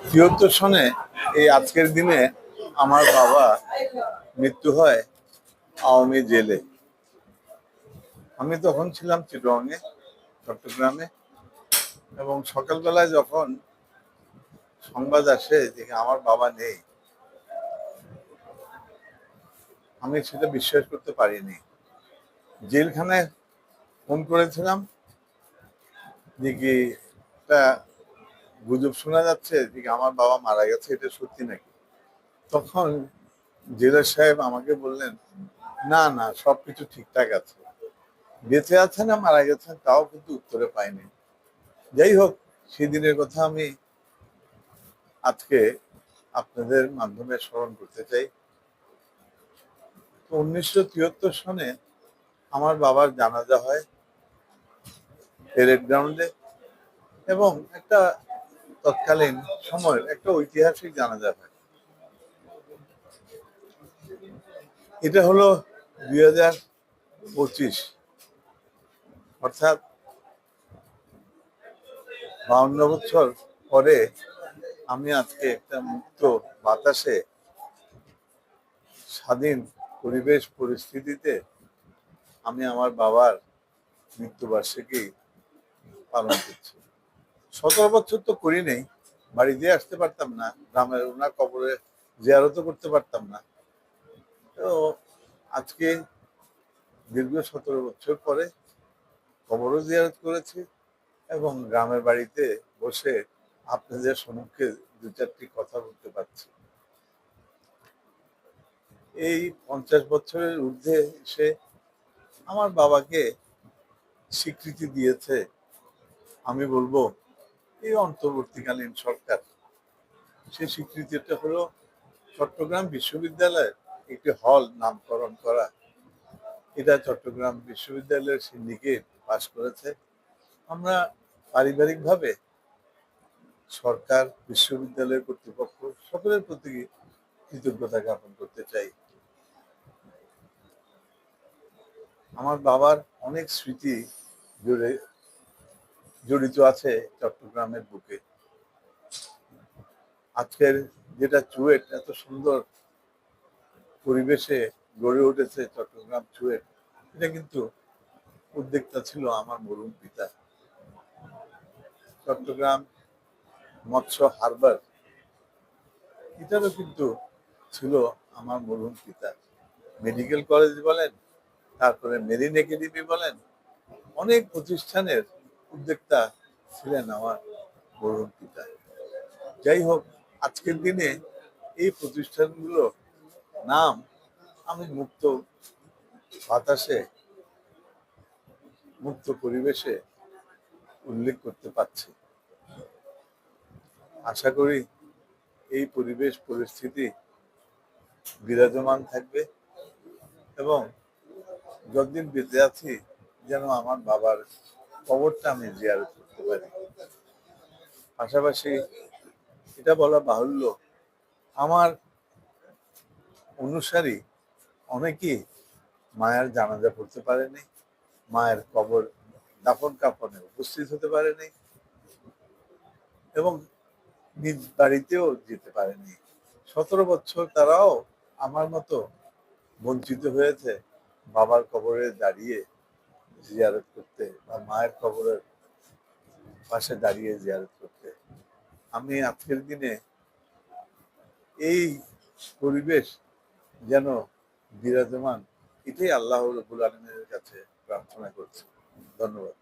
তিয়াত্তর সনে এই আজকের দিনে আমার বাবা মৃত্যু হয় আওয়ামী জেলে। আমি তখন ছিলাম চিটগাঁয়ে, চট্টগ্রামে। এবং সকালবেলায় যখন সংবাদ আসে যে আমার বাবা নেই, আমি সেটা বিশ্বাস করতে পারিনি। জেলখানায় ফোন করেছিলাম যে কি একটা গুজব শোনা যাচ্ছে যে আমার বাবা মারা গেছে, এটা সত্যি নাকি? তখন জেলার সাহেব আমাকে বললেন, না না, সবকিছু ঠিকঠাক আছে। বেঁচে আছে না মারা গেছেন তাও কিন্তু উত্তরে পাইনি। যাই হোক, সেদিনের কথা আমি আজকে আপনাদের মাধ্যমে স্মরণ করতে চাই। 1973 সনে আমার বাবার জানাজা হয় প্যারেড গ্রাউন্ডে, এবং একটা তৎকালীন সময়ের একটা ঐতিহাসিক জানাজা হয়। এটা হলো 2025, অর্থাৎ 52 বছর পরে আমি আজকে একটা মুক্ত বাতাসে, স্বাধীন পরিবেশ পরিস্থিতিতে আমি আমার বাবার মৃত্যুবার্ষিকী পালন করছি। 17 বছর তো করি নেই, বাড়িতে আসতে পারতাম না, গ্রামের ওনার কবরে জিয়ারতও করতে পারতাম না। তো আজকে দীর্ঘ 17 বছর পরে কবরও জিয়ারত করেছি, এবং গ্রামের বাড়িতে বসে আপনাদের সম্মুখে দু চারটি কথা বলতে পারছি। এই 50 বছরের ঊর্ধ্বে এসে আমার বাবাকে স্বীকৃতি দিয়েছে, আমি বলবো, এই অন্তর্বর্তীকালীন সরকার। সেই স্বীকৃতিটা হলো চট্টগ্রাম বিশ্ববিদ্যালয়ের একটি হল নামকরণ করা। এটা চট্টগ্রাম বিশ্ববিদ্যালয়ের সিন্ডিকেট পাস করেছে। আমরা পারিবারিকভাবে সরকার, বিশ্ববিদ্যালয়ের কর্তৃপক্ষ সকলের প্রতি কৃতজ্ঞতা জ্ঞাপন করতে চাই। আমার বাবার অনেক স্মৃতি জুড়ে জড়িত আছে চট্টগ্রামের বুকে। আজকের যেটা চুয়েট, এত সুন্দর পরিবেশে গড়ে উঠেছে চট্টগ্রাম চুয়েট, এটা কিন্তু উদ্যোক্তা ছিল আমার মরহুম পিতা। চট্টগ্রাম মৎস্য হারবার, এটারও কিন্তু ছিল আমার মরহুম পিতা। মেডিকেল কলেজ বলেন, তারপরে মেরিন একাডেমি বলেন, অনেক প্রতিষ্ঠানের উদ্যোক্তা ছিলেন আমার মরহুম পিতা। যাই হোক, আজকের দিনে এই প্রতিষ্ঠানগুলোর নাম আমি মুক্ত বাতাসে, মুক্ত পরিবেশে উল্লেখ করতে পারছি। আশা করি এই পরিবেশ পরিস্থিতি বিরাজমান থাকবে, এবং যতদিন বেঁচে আছি যেন আমার বাবার কবরটা আমি জিয়ারত করতে পারি। পাশাপাশি এটা বলা বাহুল্য, আমার অনুসারী অনেকেই মায়ের জানাজা পড়তে পারেনি, মায়ের কবর দাফন কাফনে উপস্থিত হতে পারেনি, এবং নিজ বাড়িতেও যেতে পারেনি। 17 বছর তারাও আমার মতো বঞ্চিত হয়েছে বাবার কবরে দাঁড়িয়ে জিয়ারত করতে, বা মায়ের কবরের পাশে দাঁড়িয়ে জিয়ারত করতে। আমি আজকের দিনে এই পরিবেশ যেন বিরাজমান, এটাই আল্লাহ রাব্বুল আলামিনের কাছে প্রার্থনা করছি। ধন্যবাদ।